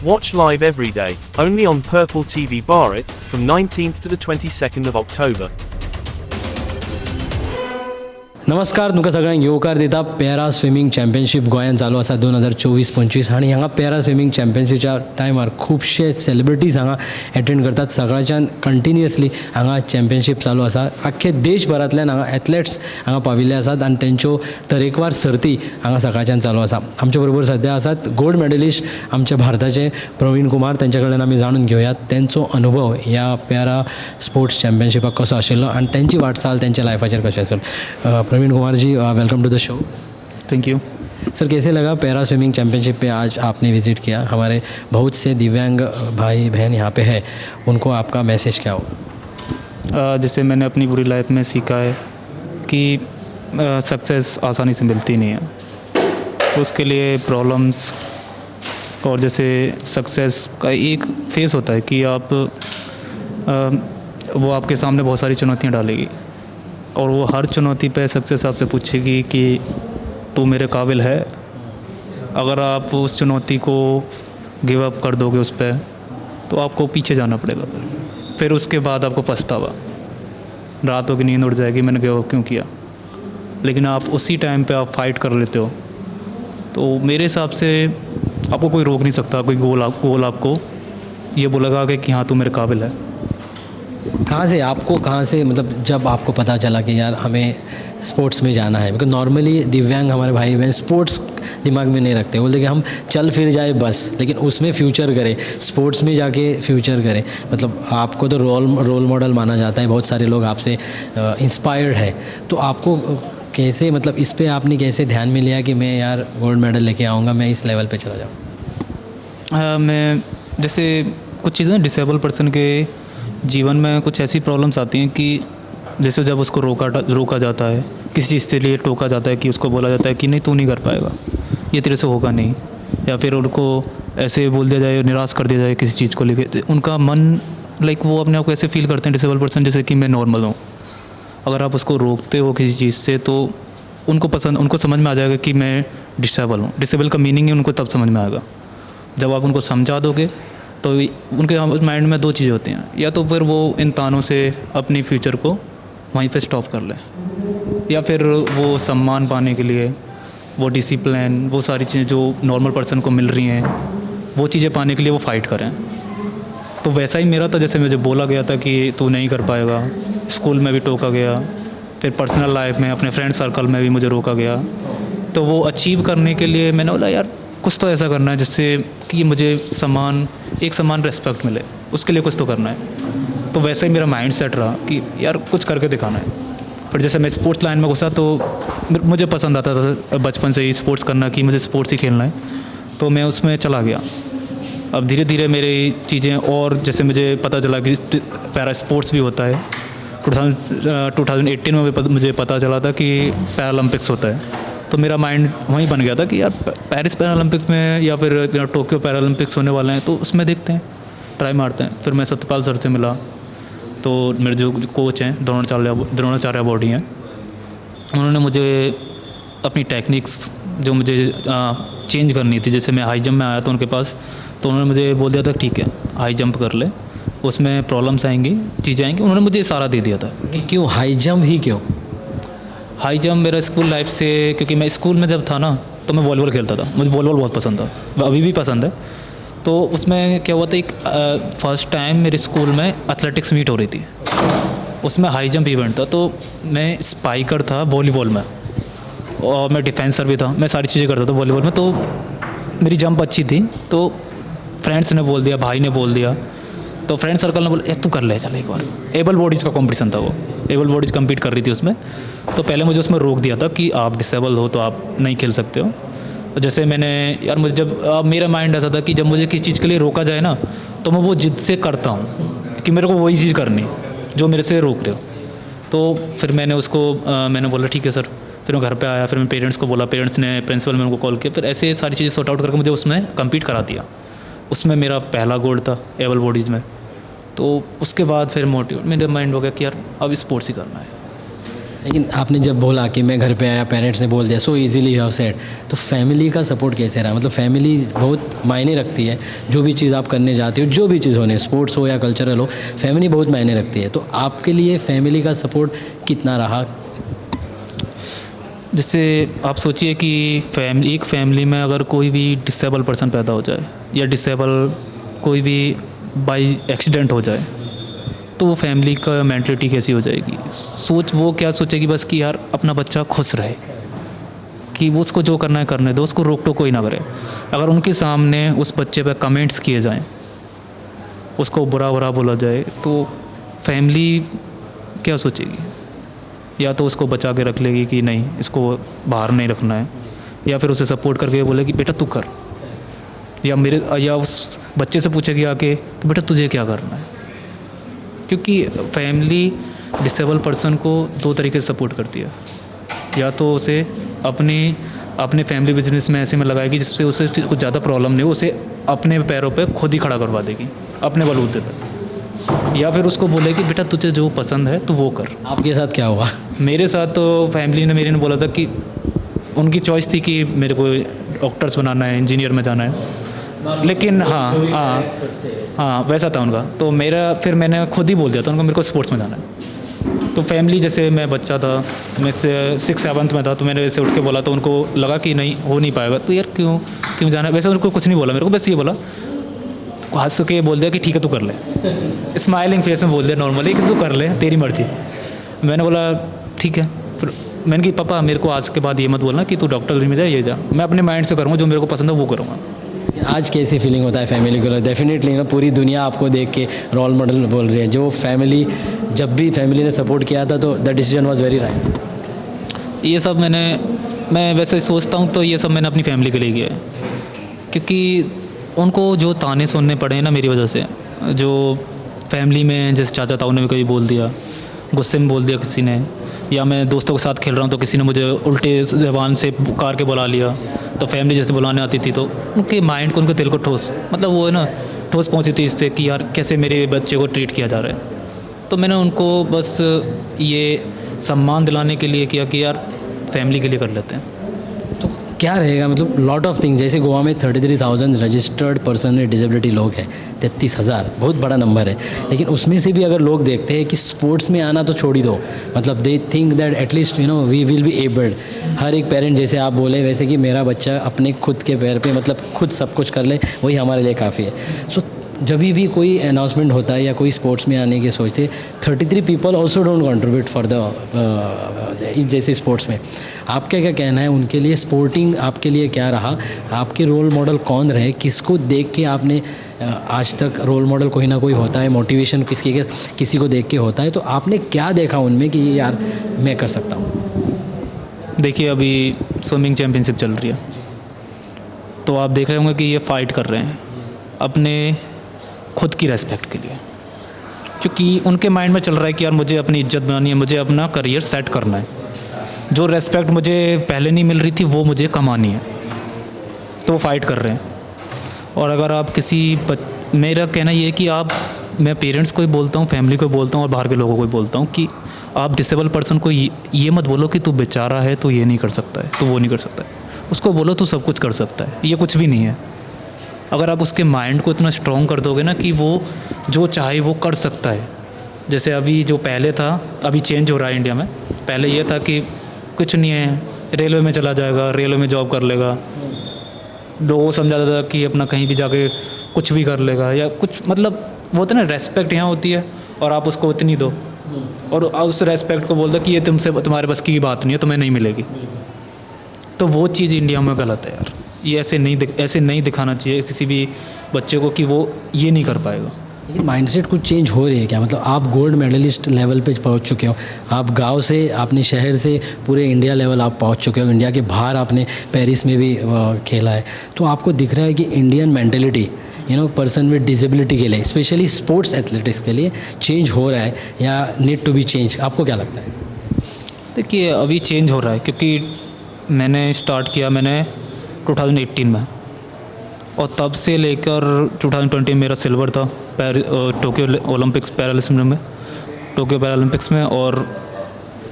Watch live every day, only on Purple TV Bharat, from 19th to the 22nd of October. नमस्कार, तुमकां सगळ्यांक येवकार दिता. Para swimming championship गोंयांत चालू आसा 2024-25 आनी हांगा पॅरा स्विमींग चॅम्पियनशीपच्या टायमार खुबशे सेलिब्रिटीज हांगा एटेंड करतात. सगळ्यांच्यान कंटिन्युअसली हांगा चॅम्पियनशीप चालू आसा. आख्खे देशभरांतल्यान हांगा एथलेट्स हांगा पाविल्ले आसात आनी तेंच्यो तरेकवार सर्ती हांगा सकाळच्यान चालू आसा. आमचे बरोबर सध्या आसात गोल्ड मेडलिस्ट आमचे भारताचे प्रवीण कुमार. तेंच्या कडल्यान आमी जाणून घेवयात तेंचो अनुभव ह्या पॅरा स्पोर्ट्स चॅम्पियनशिपाक कसो आशिल्लो आनी तेंची वाटचाल तेंच्या लायफाचेर कशी आसली. Praveen Kumar ji, welcome to the show. Thank you sir. कैसे लगा पैरा स्विमिंग चैम्पियनशिप पे आज आपने विज़िट किया? हमारे बहुत से दिव्यांग भाई बहन यहाँ पे है, उनको आपका मैसेज क्या हो? जैसे मैंने अपनी पूरी लाइफ में सीखा है कि सक्सेस आसानी से मिलती नहीं है. उसके लिए प्रॉब्लम्स और जैसे सक्सेस का एक फेस होता है कि आप वो आपके सामने बहुत सारी चुनौतियाँ डालेगी और वो हर चुनौती पे सक्सेस आपसे पूछेगी कि तू मेरे काबिल है. अगर आप उस चुनौती को गिव अप कर दोगे उस पर, तो आपको पीछे जाना पड़ेगा. फिर उसके बाद आपको पछतावा, रातों की नींद उड़ जाएगी मैंने गिव अप क्यों किया. लेकिन आप उसी टाइम पे आप फाइट कर लेते हो, तो मेरे हिसाब से आपको कोई रोक नहीं सकता. कोई गोल आपको ये बोलेगा कि हाँ तू मेरे काबिल है. कहाँ से मतलब जब आपको पता चला कि यार हमें स्पोर्ट्स में जाना है? बिकॉज नॉर्मली दिव्यांग हमारे भाई बहन स्पोर्ट्स दिमाग में नहीं रखते, बोलते कि हम चल फिर जाए बस, लेकिन उसमें फ्यूचर करें, स्पोर्ट्स में जाके फ्यूचर करें. मतलब आपको तो रोल मॉडल माना जाता है, बहुत सारे लोग आपसे इंस्पायर्ड है. तो आपको कैसे, मतलब इस पे आपने कैसे ध्यान में लिया कि मैं यार गोल्ड मेडल लेके आऊँगा, मैं इस लेवल पे चला जाऊँ? मैं जैसे कुछ चीज़ें डिसेबल पर्सन के जीवन में कुछ ऐसी प्रॉब्लम्स आती हैं कि जैसे जब उसको रोका जाता है, किसी चीज़ के लिए टोका जाता है, कि उसको बोला जाता है कि नहीं तू नहीं कर पाएगा, ये तेरे से होगा नहीं, या फिर उनको ऐसे बोल दिया जाए, निराश कर दिया जाए किसी चीज़ को लेके, तो उनका मन वो अपने आप को ऐसे फील करते हैं डिसेबल पर्सन जैसे कि मैं नॉर्मल हूँ. अगर आप उसको रोकते हो किसी चीज़ से, तो उनको समझ में आ जाएगा कि मैं डिसेबल हूँ. डिसेबल का मीनिंग ही उनको तब समझ में आएगा जब आप उनको समझा दोगे. तो उनके माइंड में दो चीज़ें होती हैं, या तो फिर वो इन तानों से अपनी फ्यूचर को वहीं पे स्टॉप कर लें, या फिर वो सम्मान पाने के लिए, वो डिसिप्लिन, वो सारी चीज़ें जो नॉर्मल पर्सन को मिल रही हैं, वो चीज़ें पाने के लिए वो फ़ाइट करें. तो वैसा ही मेरा था. जैसे मुझे बोला गया था कि तू नहीं कर पाएगा, स्कूल में भी टोका गया, फिर पर्सनल लाइफ में अपने फ्रेंड सर्कल में भी मुझे रोका गया. तो वो अचीव करने के लिए मैंने बोला यार कुछ तो ऐसा करना है जिससे कि मुझे एक समान रेस्पेक्ट मिले, उसके लिए कुछ तो करना है. तो वैसे ही मेरा माइंड सेट रहा कि यार कुछ करके दिखाना है. फिर जैसे मैं स्पोर्ट्स लाइन में घुसा तो मुझे पसंद आता था बचपन से ही स्पोर्ट्स करना, कि मुझे स्पोर्ट्स ही खेलना है, तो मैं उसमें चला गया. अब धीरे धीरे मेरी चीज़ें, और जैसे मुझे पता चला कि पैरा स्पोर्ट्स भी होता है. 2018 में मुझे पता चला था कि पैरालंपिक्स होता है. तो मेरा माइंड वहीं बन गया था कि यार पेरिस पैरालंपिक्स में या फिर टोक्यो पैरालंपिक्स होने वाले हैं, तो उसमें देखते हैं, ट्राई मारते हैं. फिर मैं सत्यपाल सर से मिला, तो मेरे जो कोच हैं द्रोणाचार्य बॉडी हैं, उन्होंने मुझे अपनी टेक्निक्स जो मुझे चेंज करनी थी, जैसे मैं हाई जंप में आया था उनके पास, तो उन्होंने मुझे बोल दिया था ठीक है हाई जंप कर ले, उसमें प्रॉब्लम्स आएंगी, चीज़ें आएंगी. उन्होंने मुझे इशारा दे दिया था. क्यों हाई जंप ही क्यों? हाई जंप मेरा स्कूल लाइफ से, क्योंकि मैं स्कूल में जब था ना तो मैं वॉलीबॉल खेलता था, मुझे वॉलीबॉल बहुत पसंद था, अभी भी पसंद है. तो उसमें क्या हुआ था, एक फर्स्ट टाइम मेरे स्कूल में एथलेटिक्स मीट हो रही थी, उसमें हाई जंप इवेंट था. तो मैं स्पाइकर था वॉलीबॉल में और मैं डिफेंसर भी था, मैं सारी चीज़ें करता था वॉलीबॉल में. तो मेरी जंप अच्छी थी, तो फ्रेंड्स ने बोल दिया, भाई ने बोल दिया, तो फ्रेंड सर्कल ने बोला तू कर ले चल एक बार. एबल बॉडीज़ का कंपटीशन था, वो एबल बॉडीज़ कम्पीट कर रही थी उसमें. तो पहले मुझे उसमें रोक दिया था कि आप डिसेबल हो तो आप नहीं खेल सकते हो. तो जैसे मैंने यार मुझे जब मेरा माइंड ऐसा था कि जब मुझे किसी चीज़ के लिए रोका जाए ना, तो मैं वो जिद से करता हूँ कि मेरे को वही चीज़ करनी जो मेरे से रोक रहे हो. तो फिर मैंने बोला ठीक है सर. फिर मैं घर पे आया, फिर मैं पेरेंट्स को बोला, पेरेंट्स ने प्रिंसिपल मैम को कॉल किया, फिर ऐसे सारी चीज़ें सॉर्ट आउट करके मुझे उसमें कम्पीट करा दिया. उसमें मेरा पहला गोल्ड था एबल बॉडीज़ में. तो उसके बाद फिर मेरे माइंड हो गया कि यार अब स्पोर्ट्स ही करना है. लेकिन आपने जब बोला कि मैं घर पे आया, पेरेंट्स ने बोल दिया, so easily you have said, तो फैमिली का सपोर्ट कैसे रहा? मतलब फैमिली बहुत मायने रखती है, जो भी चीज़ आप करने जाते हो, जो भी चीज़ होने, स्पोर्ट्स हो या कल्चरल हो, फैमिली बहुत मायने रखती है। तो आपके लिए फैमिली का सपोर्ट कितना रहा? जैसे आप सोचिए कि एक फैमिली में अगर कोई भी डिसेबल पर्सन पैदा हो जाए या डिसेबल कोई भी बाई एक्सीडेंट हो जाए, तो वो फैमिली का मेंटलिटी कैसी हो जाएगी? वो क्या सोचेगी बस कि यार अपना बच्चा खुश रहे, कि वो उसको जो करना है करने दो, उसको रोक टोक कोई ना करे। अगर उनके सामने उस बच्चे पे कमेंट्स किए जाएं, उसको बुरा बुरा बोला जाए, तो फैमिली क्या सोचेगी? या तो उसको बचा के रख लेगी कि नहीं, इसको बाहर नहीं रखना है, या फिर उसे सपोर्ट करके बोलेगी बेटा तू कर, या उस बच्चे से पूछेगी आके कि बेटा तुझे क्या करना है। क्योंकि फैमिली डिसेबल पर्सन को दो तरीके से सपोर्ट करती है, या तो उसे अपने फैमिली बिजनेस में ऐसे में लगाएगी जिससे उसे कुछ ज़्यादा प्रॉब्लम नहीं हो, उसे अपने पैरों पे खुद ही खड़ा करवा देगी अपने बलबूते पे, या फिर उसको बोलेगी बेटा तुझे जो पसंद है तो वो कर। आपके साथ क्या हुआ? मेरे साथ तो फैमिली ने मेरे ने बोला था कि उनकी चॉइस थी कि मेरे को डॉक्टर्स बनाना है, इंजीनियर में जाना है, लेकिन हाँ वैसा था उनका। तो फिर मैंने खुद ही बोल दिया था उनको मेरे को स्पोर्ट्स में जाना है। तो फैमिली, जैसे मैं बच्चा था, मैं 6th-7th में था, तो मैंने वैसे उठ के बोला तो उनको लगा कि नहीं हो नहीं पाएगा, तो यार क्यों जाना है। वैसे उनको कुछ नहीं बोला, मेरे को बस ये बोला, हंस के बोल दिया कि ठीक है तू कर ले, स्माइलिंग फेस में बोल दिया नॉर्मली कि तू कर ले, तेरी मर्जी। मैंने बोला ठीक है। फिर मैंने कहा पापा मेरे को आज के बाद ये मत बोलना कि तू डॉक्टर में जा, ये जा, मैं अपने माइंड से करूँगा, जो मेरे को पसंद है वो करूँगा। आज कैसी फीलिंग होता है फैमिली को? डेफिनेटली ना, पूरी दुनिया आपको देख के रोल मॉडल बोल रही है। जो फैमिली, जब भी फैमिली ने सपोर्ट किया था तो the decision was very right. ये सब मैं वैसे सोचता हूँ तो ये सब मैंने अपनी फैमिली के लिए किया है, क्योंकि उनको जो ताने सुनने पड़े हैं ना मेरी वजह से, जो फैमिली में जैसे चाचा ताऊ ने भी कभी बोल दिया, गुस्से में बोल दिया किसी ने, या मैं दोस्तों के साथ खेल रहा हूँ तो किसी ने मुझे उल्टे ज़बान से पुकार के बुला लिया, तो फैमिली जैसे बुलाने आती थी तो उनके माइंड को, उनके दिल को ठोस, मतलब वो है ना, ठोस पहुँची थी इससे कि यार कैसे मेरे बच्चे को ट्रीट किया जा रहा है। तो मैंने उनको बस ये सम्मान दिलाने के लिए किया कि यार फैमिली के लिए कर लेते हैं। तो क्या रहेगा, मतलब लॉट ऑफ थिंग, जैसे गोवा में 33,000 रजिस्टर्ड पर्सन में डिसेबिलिटी लोग हैं, 33,000 बहुत बड़ा नंबर है, लेकिन उसमें से भी अगर लोग देखते हैं कि स्पोर्ट्स में आना तो छोड़ ही दो, मतलब they think that at least we will be abled. हर एक पेरेंट, जैसे आप बोले वैसे, कि मेरा बच्चा अपने खुद के पैर पे, मतलब खुद सब कुछ कर ले, वही हमारे लिए काफ़ी है। सो जब भी कोई अनाउंसमेंट होता है या कोई स्पोर्ट्स में आने की सोचते, 33 people also don't contribute for the जैसे स्पोर्ट्स में। आपका क्या कहना है उनके लिए? स्पोर्टिंग आपके लिए क्या रहा? आपके रोल मॉडल कौन रहे? किसको देख के आपने, आज तक रोल मॉडल कोई ना कोई होता है, मोटिवेशन किसी को देख के होता है, तो आपने क्या देखा उनमें कि यार मैं कर सकता हूँ? देखिए अभी स्विमिंग चैम्पियनशिप चल रही है, तो आप देख रहे होंगे कि ये फ़ाइट कर रहे हैं अपने खुद की रेस्पेक्ट के लिए, क्योंकि उनके माइंड में चल रहा है कि यार मुझे अपनी इज्जत बनानी है, मुझे अपना करियर सेट करना है, जो रेस्पेक्ट मुझे पहले नहीं मिल रही थी वो मुझे कमानी है, तो वो फाइट कर रहे हैं। और अगर आप मेरा कहना ये है कि मैं पेरेंट्स को ही बोलता हूँ, फैमिली को बोलता हूँ और बाहर के लोगों को ही बोलता हूँ कि आप डिसेबल पर्सन को ये मत बोलो कि तू बेचारा है, तो ये नहीं कर सकता है, तो वो नहीं कर सकता है। उसको बोलो तू सब कुछ कर सकता है, ये कुछ भी नहीं है। अगर आप उसके माइंड को इतना स्ट्रॉन्ग कर दोगे ना कि वो जो चाहे वो कर सकता है। जैसे अभी जो पहले था, अभी चेंज हो रहा है इंडिया में। पहले ये था कि कुछ नहीं है, रेलवे में चला जाएगा, रेलवे में जॉब कर लेगा, लोगों को समझाता था कि अपना कहीं भी जाके कुछ भी कर लेगा, या कुछ, मतलब वो होता है ना, रेस्पेक्ट यहाँ होती है और आप उसको उतनी दो, और उस रेस्पेक्ट को बोलता कि ये तुम्हारे बस की बात नहीं है, तुम्हें नहीं मिलेगी। तो वो चीज़ इंडिया में गलत है यार। ये ऐसे नहीं दिखाना चाहिए किसी भी बच्चे को कि वो ये नहीं कर पाएगा। लेकिन माइंडसेट कुछ चेंज हो रही है क्या? मतलब आप गोल्ड मेडलिस्ट लेवल पे पहुंच चुके हो, आप गांव से, अपने शहर से पूरे इंडिया लेवल आप पहुंच चुके हो, इंडिया के बाहर आपने पेरिस में भी खेला है, तो आपको दिख रहा है कि Indian mentality person with disability के लिए, स्पेशली स्पोर्ट्स एथलेटिक्स के लिए चेंज हो रहा है या नीड टू बी चेंज? आपको क्या लगता है? देखिए अभी चेंज हो रहा है, क्योंकि मैंने स्टार्ट किया 2018 में, और तब से लेकर 2020 मेरा सिल्वर था टोक्यो ओलंपिक्स पैरालिम्पिक्स में, और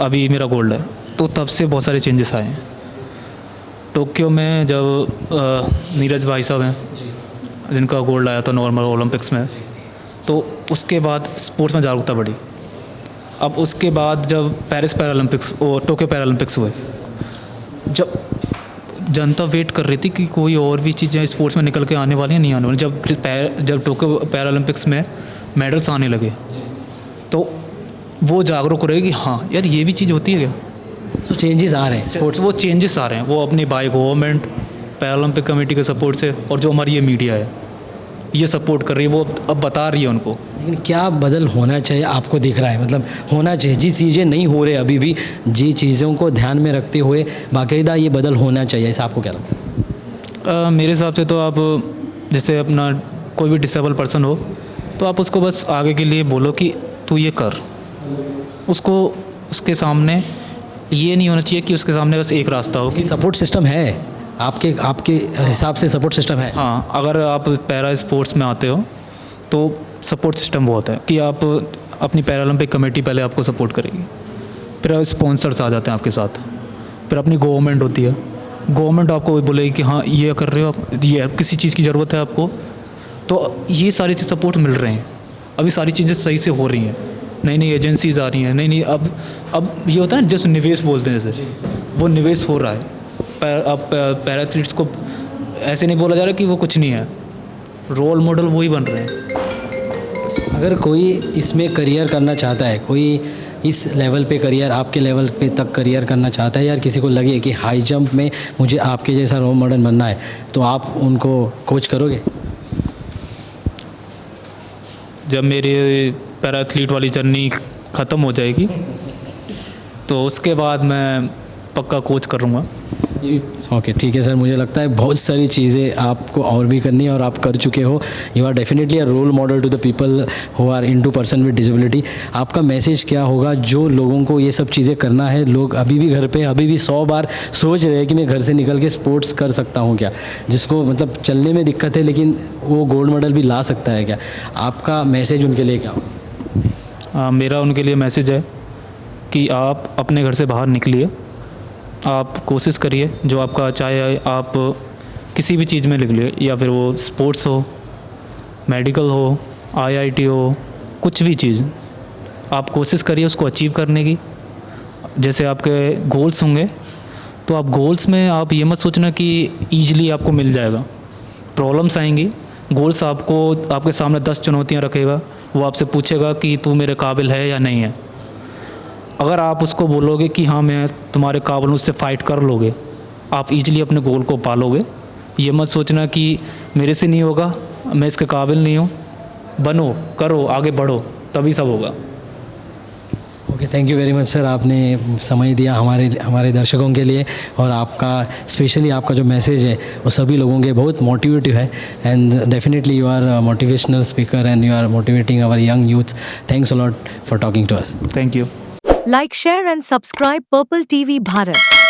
अभी मेरा गोल्ड है, तो तब से बहुत सारे चेंजेस आए हैं। टोक्यो में जब नीरज भाई साहब हैं जिनका गोल्ड आया था नॉर्मल ओलंपिक्स में, तो उसके बाद स्पोर्ट्स में जागरूकता बढ़ी। अब उसके बाद जब पेरिस पैरालंपिक्स और टोक्यो पैरालंपिक्स हुए, जब जनता वेट कर रही थी कि कोई और भी चीज़ें स्पोर्ट्स में निकल के आने वाली हैं, नहीं आने वाली, जब टोक्यो पैरालंपिक्स में मेडल्स आने लगे तो वो जागरूक हो रहे कि हाँ यार ये भी चीज़ होती है क्या। तो चेंजेस आ रहे हैं स्पोर्ट्स वो चेंजेस आ रहे हैं, वो अपनी बाय गवर्नमेंट, पैरालंपिक कमेटी के सपोर्ट से, और जो हमारी ये मीडिया है ये सपोर्ट कर रही है, वो अब बता रही है उनको। लेकिन क्या बदल होना चाहिए आपको दिख रहा है, मतलब होना चाहिए जी चीज़ें नहीं हो रहे अभी भी, जी चीज़ों को ध्यान में रखते हुए बाकायदा ये बदल होना चाहिए, ऐसा आपको क्या लगता है? मेरे हिसाब से तो आप जैसे अपना कोई भी डिसेबल पर्सन हो तो आप उसको बस आगे के लिए बोलो कि तू ये कर, उसको उसके सामने ये नहीं होना चाहिए कि उसके सामने बस एक रास्ता हो कि सपोर्ट सिस्टम है आपके हिसाब से, सपोर्ट सिस्टम है? हाँ, अगर आप पैरा स्पोर्ट्स में आते हो तो सपोर्ट सिस्टम बहुत है कि आप अपनी पैरालंपिक कमेटी पहले आपको सपोर्ट करेगी, फिर स्पॉन्सर्स आ जाते हैं आपके साथ, फिर अपनी गवर्नमेंट होती है, गवर्नमेंट आपको बोलेगी कि हाँ ये कर रहे हो आप, ये किसी चीज़ की ज़रूरत है आपको, तो ये सारी चीज़ सपोर्ट मिल रहे हैं। अभी सारी चीज़ें सही से हो रही हैं, नई नई एजेंसीज आ रही हैं, नई अब ये होता है ना जैसे निवेश बोलते हैं, जैसे वो निवेश हो रहा है। अब पैराथलीट्स को ऐसे नहीं बोला जा रहा कि वो कुछ नहीं है, रोल मॉडल वही बन रहे हैं। अगर कोई इसमें करियर करना चाहता है, कोई इस लेवल पे करियर, आपके लेवल पे तक करियर करना चाहता है, यार किसी को लगे कि हाई जंप में मुझे आपके जैसा रोल मॉडल बनना है, तो आप उनको कोच करोगे? जब मेरी पैराथलीट वाली जर्नी ख़त्म हो जाएगी तो उसके बाद मैं पक्का कोच करूँगा। ओके ठीक है सर, मुझे लगता है बहुत सारी चीज़ें आपको और भी करनी है और आप कर चुके हो। You are definitely a role model to the people who are into person with disability. आपका मैसेज क्या होगा जो लोगों को ये सब चीज़ें करना है, लोग अभी भी घर पे अभी भी 100 बार सोच रहे हैं कि मैं घर से निकल के स्पोर्ट्स कर सकता हूँ क्या, जिसको मतलब चलने में दिक्कत है लेकिन वो गोल्ड मेडल भी ला सकता है क्या, आपका मैसेज उनके लिए क्या होगा? मेरा उनके लिए मैसेज है कि आप अपने घर से बाहर निकलिए, आप कोशिश करिए जो आपका, चाहे आप किसी भी चीज़ में निकलिए, या फिर वो स्पोर्ट्स हो, मेडिकल हो, आईआईटी हो, कुछ भी चीज़, आप कोशिश करिए उसको अचीव करने की। जैसे आपके गोल्स होंगे तो आप गोल्स में आप ये मत सोचना कि ईजिली आपको मिल जाएगा, प्रॉब्लम्स आएंगी। गोल्स आपको आपके सामने 10 चुनौतियाँ रखेगा, वो आपसे पूछेगा कि तू मेरे काबिल है या नहीं है। अगर आप उसको बोलोगे कि हाँ मैं तुम्हारे काबिल हूँ, उससे फ़ाइट कर लोगे, आप इजीली अपने गोल को पालोगे। ये मत सोचना कि मेरे से नहीं होगा, मैं इसके काबिल नहीं हूँ। बनो, करो, आगे बढ़ो, तभी सब होगा। Okay, thank you very much sir, आपने समय दिया हमारे दर्शकों के लिए, और आपका स्पेशली आपका जो मैसेज है वो सभी लोगों के बहुत मोटिवेटिव है, and definitely you are motivational speaker and you are motivating our young youth. Thanks a lot for talking to us. Thank you. Like, share and subscribe Purple TV Bharat.